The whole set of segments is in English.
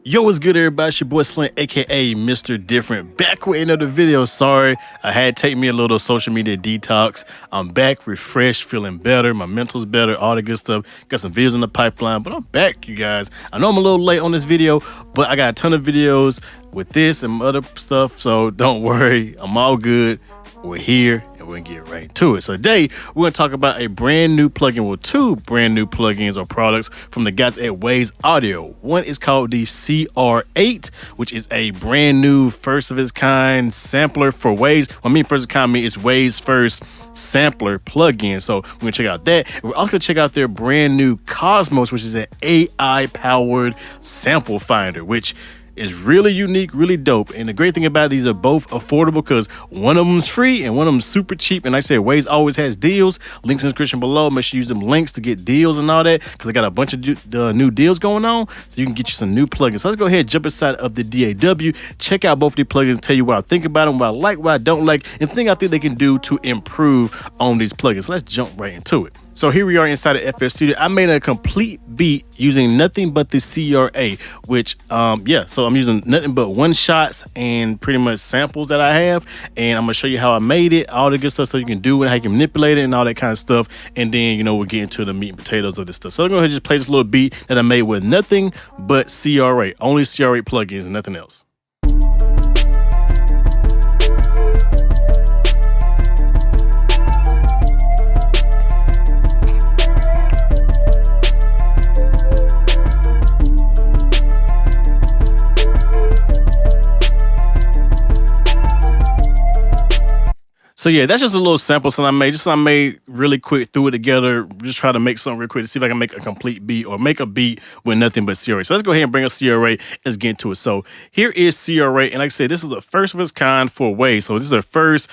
Yo, what's good, everybody? It's your boy Slim, aka Mr. Different, back with another video. Sorry, I had to take me a little social media detox. I'm back, refreshed, feeling better. My mental's better, all the good stuff. Got some videos in the pipeline, but I'm back, you guys. I know I'm a little late on this video, but I got a ton of videos with this and other stuff, so don't worry, I'm all good. We're here and we're gonna get right to it. So today we're gonna talk about a brand new plugin, well, two brand new plugins or products from the guys at Waves Audio. One is called the CR8, which is a brand new first of its kind sampler for Waves. First of its kind means it's Waves' first sampler plugin. So we're gonna check out that. We're also gonna check out their brand new Cosmos, which is an AI powered sample finder, which is really unique, really dope. And the great thing about it, these are both affordable because one of them's free and one of them's super cheap. And like I said, Waves always has deals. Links in the description below. Make sure you use them links to get deals and all that because I got a bunch of new deals going on. So you can get you some new plugins. So let's go ahead and jump inside of the DAW. Check out both of these plugins, tell you what I think about them, what I like, what I don't like, and things I think they can do to improve on these plugins. So let's jump right into it. So here we are inside of FL Studio. I made a complete beat using nothing but the CR8, which, so I'm using nothing but one shots and pretty much samples that I have. And I'm gonna show you how I made it, all the good stuff so you can do it, how you can manipulate it and all that kind of stuff. And then, we'll get into the meat and potatoes of this stuff. So I'm gonna just play this little beat that I made with nothing but CR8, only CR8 plugins and nothing else. So yeah, that's just a little sample something I made really quick, threw it together, just try to make something real quick to see if I can make a complete beat or make a beat with nothing but CR8. So let's go ahead and bring up CR8. Let's get into it. So here is CR8, and like I said, this is the first of its kind for Waves. So this is their first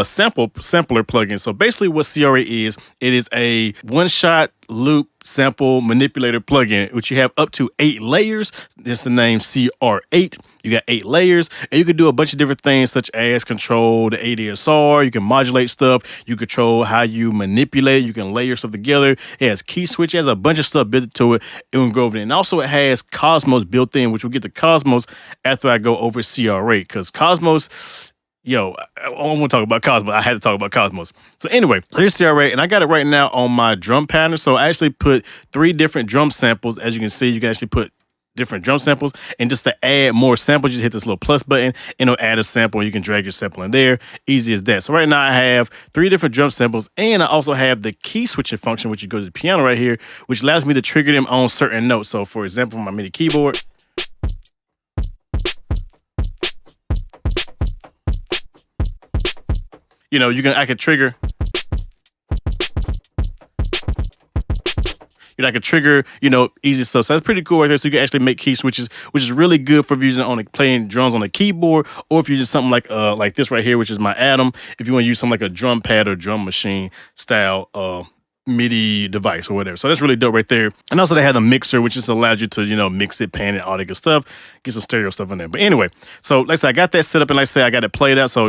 sampler plugin. So basically what CR8 is, it is a one-shot loop sample manipulator plugin, which you have up to 8 layers. This is the name CR8. You got 8 layers, and you can do a bunch of different things such as control the ADSR. You can modulate stuff. You control how you manipulate. You can layer stuff together. It has key switch. It has a bunch of stuff built into it. It will go over there. And also it has Cosmos built in, which we'll get to Cosmos after I go over CR8, because Cosmos, I want to talk about Cosmos. I had to talk about Cosmos. So anyway, so here's CR8, and I got it right now on my drum pattern. So I actually put 3 different drum samples. As you can see, you can actually put different drum samples, and just to add more samples, just hit this little plus button and it'll add a sample. You can drag your sample in there, easy as that. So right now I have 3 different drum samples, and I also have the key switching function, which goes to the piano right here, which allows me to trigger them on certain notes. So for example, my MIDI keyboard, I could trigger. I could trigger, easy stuff. So that's pretty cool right there. So you can actually make key switches, which is really good for using playing drums on a keyboard, or if you use something like this right here, which is my Atom. If you want to use something like a drum pad or drum machine style MIDI device or whatever. So that's really dope right there. And also they have the mixer, which just allows you to, mix it, pan it, all that good stuff. Get some stereo stuff in there. But anyway, so like I said, I got that set up, and like I said, I got it played out. So,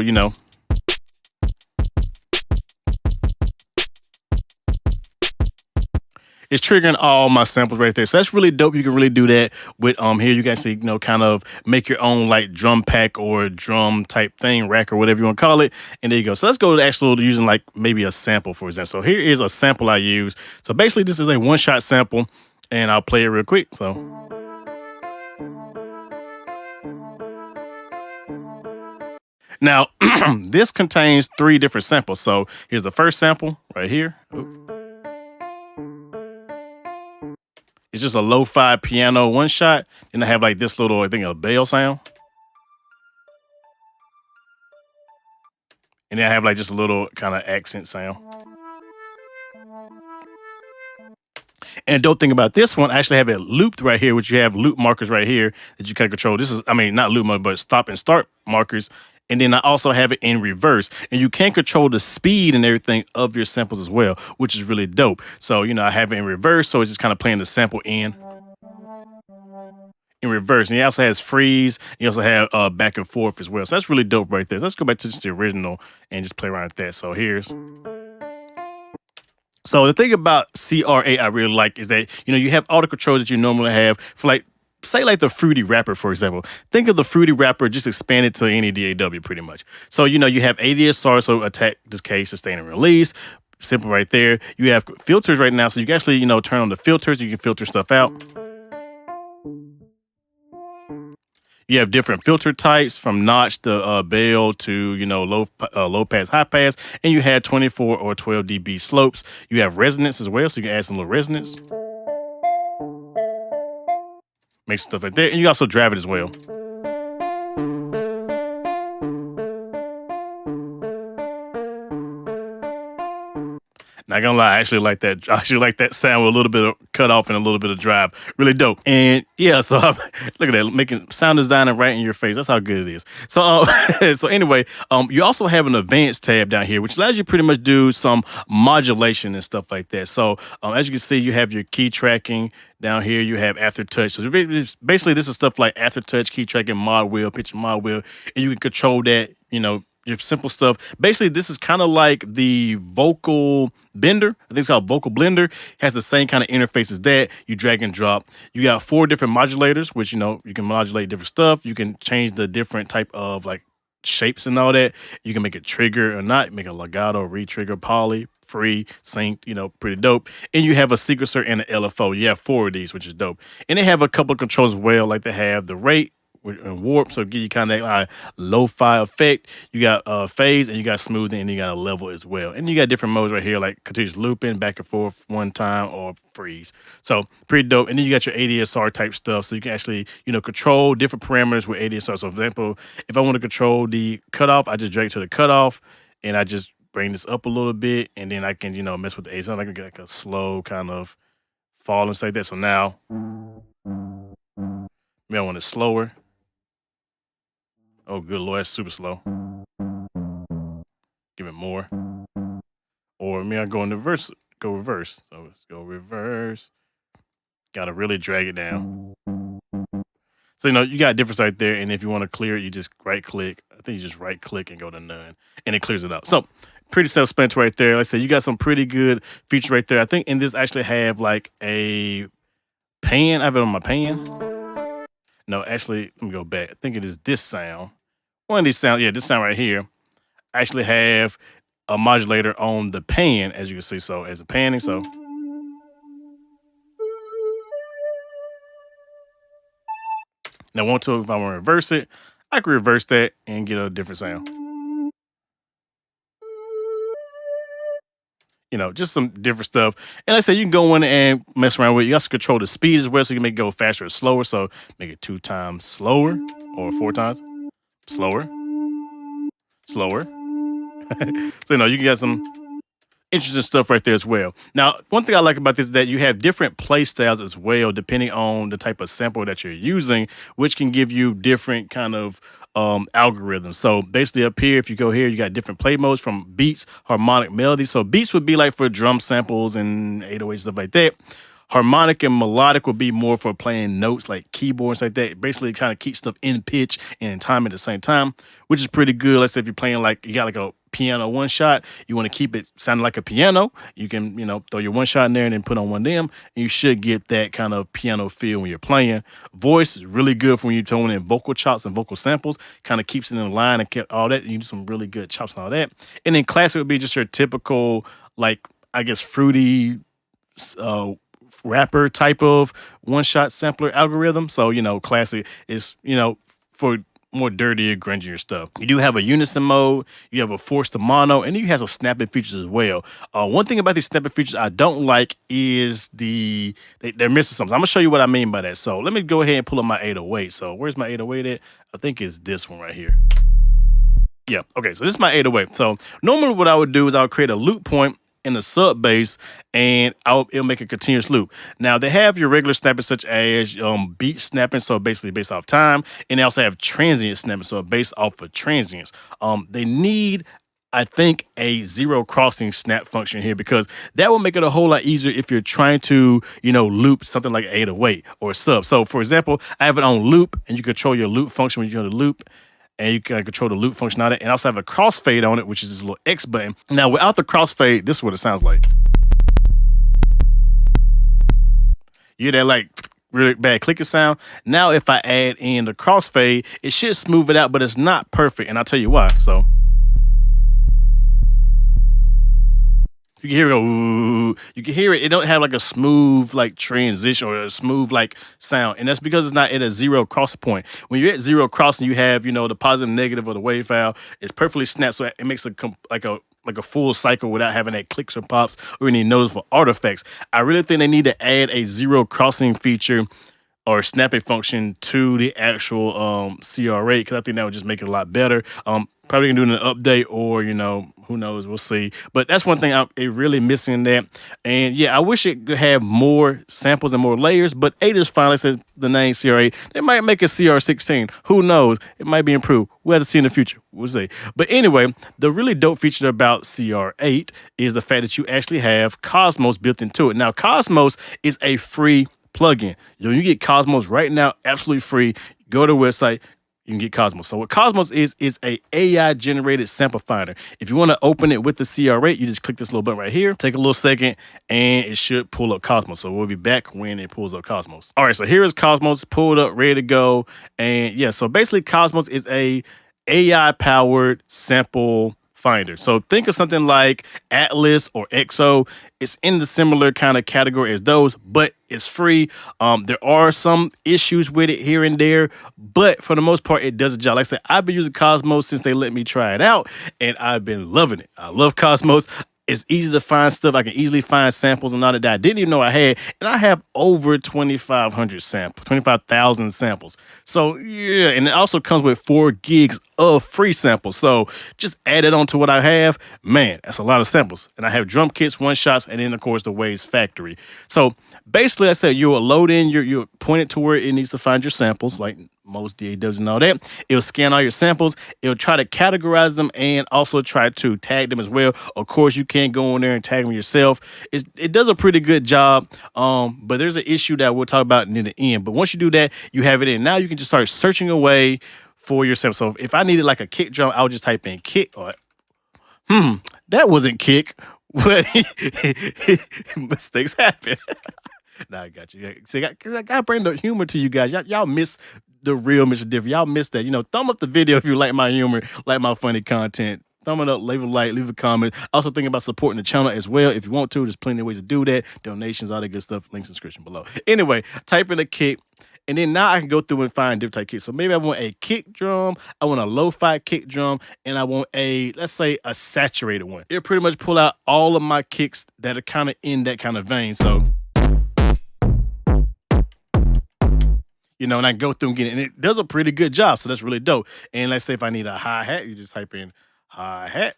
it's triggering all my samples right there. So that's really dope. You can really do that with here. You can actually, kind of make your own like drum pack or drum type thing, rack or whatever you want to call it. And there you go. So let's go to actually using like maybe a sample, for example. So here is a sample I use. So basically this is a one-shot sample, and I'll play it real quick. So now this contains 3 different samples. So here's the first sample right here. Oops. It's just a lo-fi piano one shot. Then I have like this little, I think, a bell sound. And then I have like just a little kind of accent sound. And the dope thing about this one, I actually have it looped right here, which you have loop markers right here that you can control. This is, not loop markers, but stop and start markers. And then I also have it in reverse, and you can control the speed and everything of your samples as well, which is really dope. So, I have it in reverse, so it's just kind of playing the sample in reverse. And he also has freeze. You also have back and forth as well. So that's really dope right there. So let's go back to just the original and just play around with that. So here's. So the thing about CR8 I really like is that, you have all the controls that you normally have for like say like the Fruity Wrapper, for example. Think of the Fruity Wrapper just expanded to any DAW pretty much. So, you know, you have ADSR, so attack, decay, sustain, and release. Simple right there. You have filters right now, so you can actually, you know, turn on the filters. You can filter stuff out. You have different filter types from notch to bell to, you know, low pass, high pass, and you have 24 or 12 dB slopes. You have resonance as well, so you can add some little resonance. Make stuff like that, and you also drive it as well. Not gonna lie, I actually like that. I actually like that sound with a little bit of cut off and a little bit of drive. Really dope. And yeah, so look at that, making sound designer right in your face. That's how good it is. So so anyway, you also have an advanced tab down here, which allows you to pretty much do some modulation and stuff like that. So as you can see, you have your key tracking down here. You have aftertouch. So basically, this is stuff like aftertouch, key tracking, mod wheel, pitch mod wheel, and you can control that. You know, your simple stuff. Basically, this is kind of like the vocal bender. I think it's called vocal blender. Has the same kind of interface as that. You drag and drop. You got 4 different modulators, which, you know, you can modulate different stuff. You can change the different type of like shapes and all that. You can make it trigger or not, make a legato, re-trigger, poly, free, synced, you know, pretty dope. And you have a sequencer and an LFO. You have 4 of these, which is dope. And they have a couple of controls as well, like they have the rate and warp, so give you kind of that lo-fi effect. You got phase, and you got smoothing, and you got a level as well. And you got different modes right here, like continuous looping, back and forth one time, or freeze. So pretty dope. And then you got your ADSR type stuff, so you can actually, you know, control different parameters with ADSR. So for example, if I want to control the cutoff, I just drag to the cutoff, and I just bring this up a little bit, and then I can, you know, mess with the ADSR. I can get like a slow kind of fall and stuff like that. So now, maybe I want it slower. Oh, good Lord, that's super slow. Give it more. Or maybe I go in reverse. Go reverse. So let's go reverse. Gotta really drag it down. So, you know, you got difference right there. And if you want to clear it, you just right click. I think you just right click and go to none. And it clears it up. So pretty self-explanatory right there. Like I said, you got some pretty good features right there. I think in this actually have like a pan. I have it on my pan. No, actually, let me go back. I think it is this sound. One of these sounds, yeah, this sound right here, I actually have a modulator on the pan, as you can see. So as a panning, so. Now, if I want to reverse it, I can reverse that and get a different sound. You know, just some different stuff. And like I said, you can go in and mess around with it. You also control the speed as well, so you can make it go faster or slower. So make it 2 times slower or 4 times slower. Slower. So, you know, you can get some interesting stuff right there as well. Now, one thing I like about this is that you have different play styles as well, depending on the type of sample that you're using, which can give you different kind of algorithms. So basically up here, if you go here, you got different play modes from beats, harmonic, melody. So beats would be like for drum samples and 808 stuff like that. Harmonic and melodic would be more for playing notes like keyboards like that. Basically kind of keep stuff in pitch and in time at the same time, which is pretty good. Let's say if you're playing like, you got like a piano one shot, you want to keep it sounding like a piano, you can, you know, throw your one shot in there and then put on one of them, and you should get that kind of piano feel when you're playing. Voice is really good for when you're throwing in vocal chops and vocal samples, kind of keeps it in line and kept all that, and you do some really good chops and all that. And then classic would be just your typical, like, I guess, fruity rapper type of one-shot sampler algorithm. So, you know, classic is, you know, for more dirtier, grungier stuff. You do have a unison mode, you have a force to mono, and you have some snapping features as well. One thing about these snapping features I don't like is they're missing something. I'm gonna show you what I mean by that. So let me go ahead and pull up my 808. So where's my 808 at? I think it's this one right here. Yeah, okay, so this is my 808. So normally what I would do is I would create a loop point in the sub bass, and it'll make a continuous loop. Now they have your regular snapping such as beat snapping, so basically based off time, and they also have transient snapping, so based off of transients. They need, I think, a zero crossing snap function here, because that will make it a whole lot easier if you're trying to, you know, loop something like 808 or sub. So for example, I have it on loop, and you control your loop function when you're on the loop, and you can control the loop functionality, and also have a crossfade on it, which is this little X button. Now, without the crossfade, this is what it sounds like. You hear that, like, really bad clicking sound. Now if I add in the crossfade, it should smooth it out, but it's not perfect, and I'll tell you why. So you can hear it go, ooh. You can hear it. It don't have like a smooth like transition or a smooth like sound, and that's because it's not at a zero cross point. When you're at zero crossing, you have the positive, negative, or the wave file. It's perfectly snapped, so it makes like a full cycle without having that clicks or pops or any noticeable artifacts. I really think they need to add a zero crossing feature or snapping function to the actual CR8, because I think that would just make it a lot better. Probably gonna do an update, or who knows, we'll see. But that's one thing it really missing that. And yeah, I wish it could have more samples and more layers, but 8 is fine. Like I said, the name CR8. They might make a CR16. Who knows? It might be improved. We'll have to see in the future. We'll see. But anyway, the really dope feature about CR8 is the fact that you actually have Cosmos built into it. Now, Cosmos is a free plugin. You get Cosmos right now, absolutely free. Go to the website, you can get Cosmos. So what Cosmos is a AI generated sample finder. If you want to open it with the CR8, you just click this little button right here. Take a little second, and it should pull up Cosmos. So we'll be back when it pulls up Cosmos. All right, so here is Cosmos pulled up, ready to go. And yeah, so basically Cosmos is a AI powered sample finder. So think of something like Atlas or XO. It's in the similar kind of category as those, but it's free. There are some issues with it here and there, but for the most part, it does a job. Like I said, I've been using Cosmos since they let me try it out, and I've been loving it. I love Cosmos. It's easy to find stuff. I can easily find samples and all that I didn't even know I had. And I have over 2,500 samples, 25,000 samples. So yeah, and it also comes with 4 gigs of free samples. So just add it on to what I have. Man, that's a lot of samples. And I have drum kits, one shots, and then of course the Waves Factory. So basically I said you'll load in, you'll point it to where it needs to find your samples, like most DAWs and all that. It'll scan all your samples. It'll try to categorize them and also try to tag them as well. Of course, you can't go in there and tag them yourself. It does a pretty good job, but there's an issue that we'll talk about near the end. But once you do that, you have it in. Now you can just start searching away for your sample. So if I needed like a kick drum, I would just type in kick. Or, that wasn't kick, but mistakes happen. Nah, I got you. See, because I gotta bring the humor to you guys. Y'all miss the real Mr. Different. Y'all miss that. Thumb up the video if you like my humor, like my funny content. Thumb it up, leave a like, leave a comment. Also think about supporting the channel as well. If you want to, there's plenty of ways to do that. Donations, all that good stuff. Links in the description below. Anyway, type in a kick. And then now I can go through and find different type kicks. So maybe I want a kick drum, I want a lo-fi kick drum, and I want let's say a saturated one. It'll pretty much pull out all of my kicks that are kind of in that kind of vein. So and I go through and get it. And it does a pretty good job. So that's really dope. And let's say if I need a hi-hat, you just type in hi-hat.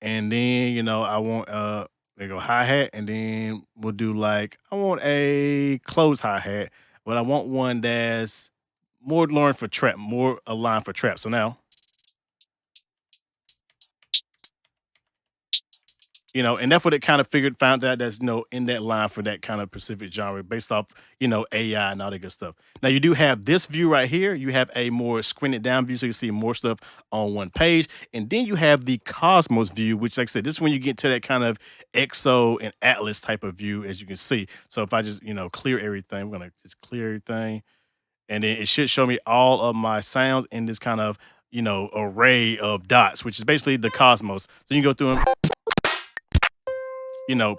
And then, I want there you go, hi-hat. And then we'll do I want a closed hi-hat, but I want one that's more aligned for trap. So now, and that's what it kind of found out that's, in that line for that kind of specific genre based off, AI and all that good stuff. Now you do have this view right here. You have a more squinted down view so you can see more stuff on one page. And then you have the Cosmos view, which like I said, this is when you get to that kind of XO and Atlas type of view, as you can see. So if I just, clear everything, I'm going to just clear everything. And then it should show me all of my sounds in this kind of, array of dots, which is basically the Cosmos. So you can go through them.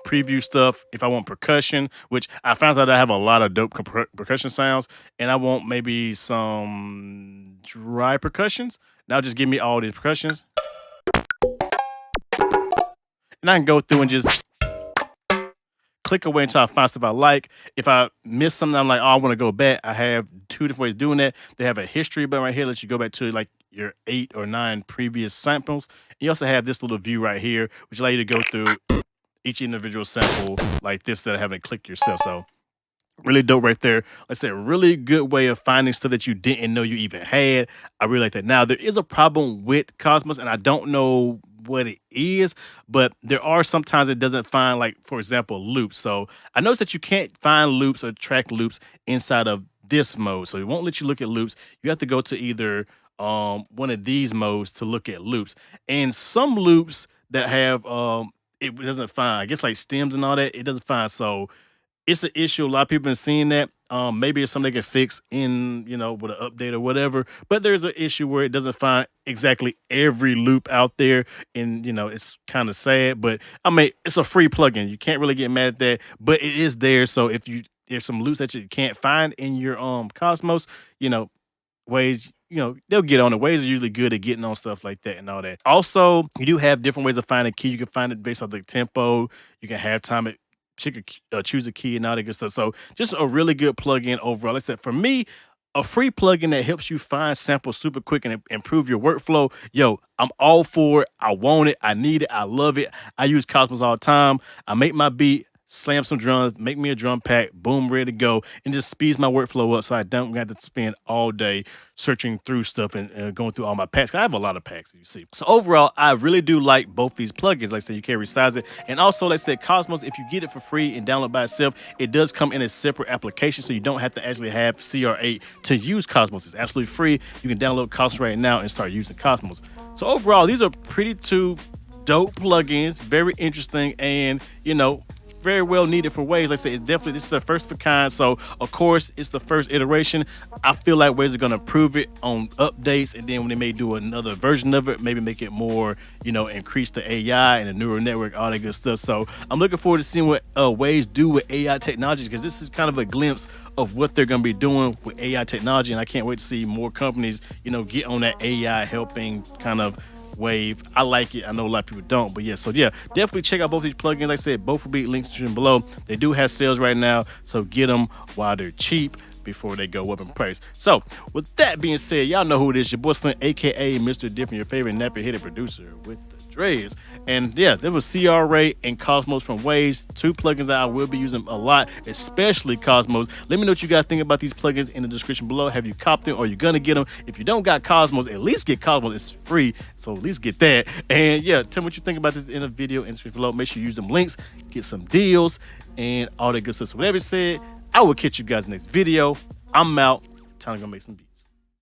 Preview stuff. If I want percussion, which I found out I have a lot of dope percussion sounds, and I want maybe some dry percussions. Now just give me all these percussions. And I can go through and just click away until I find stuff I like. If I miss something, I'm like, oh, I want to go back. I have 2 different ways of doing that. They have a history button right here. Lets you go back to your 8 or 9 previous samples. And you also have this little view right here, which allows you to go through each individual sample like this that I haven't clicked yourself. So really dope right there. Like I said, really good way of finding stuff that you didn't know you even had. I really like that. Now, there is a problem with Cosmos, and I don't know what it is, but there are sometimes it doesn't find, for example, loops. So I noticed that you can't find loops or track loops inside of this mode. So it won't let you look at loops. You have to go to either one of these modes to look at loops. And some loops that have it doesn't find, I guess stems and all that, it doesn't find. So it's an issue. A lot of people been seeing that. Maybe it's something they can fix in, with an update or whatever. But there's an issue where it doesn't find exactly every loop out there, and it's kind of sad. But I mean, it's a free plugin. You can't really get mad at that. But it is there. So if there's some loops that you can't find in your Cosmos, ways, they'll get on it. Ways are usually good at getting on stuff like that and all that. Also, you do have different ways of finding key. You can find it based on the tempo. You can have time it. Choose a key and all that good stuff. So just a really good plugin overall. Like I said, for me, a free plugin that helps you find samples super quick and improve your workflow. Yo, I'm all for it. I want it. I need it. I love it. I use Cosmos all the time. I make my beat, slam some drums, make me a drum pack, boom, ready to go, and just speeds my workflow up so I don't have to spend all day searching through stuff and going through all my packs. I have a lot of packs, you see. So overall, I really do like both these plugins. Like I said, you can resize it. And also, like I said, Cosmos, if you get it for free and download by itself, it does come in a separate application, so you don't have to actually have CR8 to use Cosmos. It's absolutely free. You can download Cosmos right now and start using Cosmos. So overall, these are pretty two dope plugins, very interesting, and, very well needed for Waves. Like I said, this is the first of a kind. So of course it's the first iteration. I feel like Waves are gonna improve it on updates, and then when they may do another version of it, maybe make it more, increase the AI and the neural network, all that good stuff. So I'm looking forward to seeing what Waves do with AI technology, because this is kind of a glimpse of what they're gonna be doing with AI technology, and I can't wait to see more companies, get on that AI helping kind of wave. I like it. I know a lot of people don't, but yeah, definitely check out both these plugins. Like I said, both will be linked below. They do have sales right now, so get them while they're cheap before they go up in price. So with that being said, y'all know who it is. Your boy Slim, aka Mr. Different, your favorite nappy-headed producer with the dreads. And yeah, there was CR8 and Cosmos from Waves, two plugins that I will be using a lot, especially Cosmos. Let me know what you guys think about these plugins in the description below. Have you copped them, or you gonna get them? If you don't got Cosmos, at least get Cosmos. It's free, so at least get that. And yeah, tell me what you think about this in the video in the description below. Make sure you use them links, get some deals, and all that good stuff. So with that being said, I will catch you guys next video. I'm out. Time to go make some beats.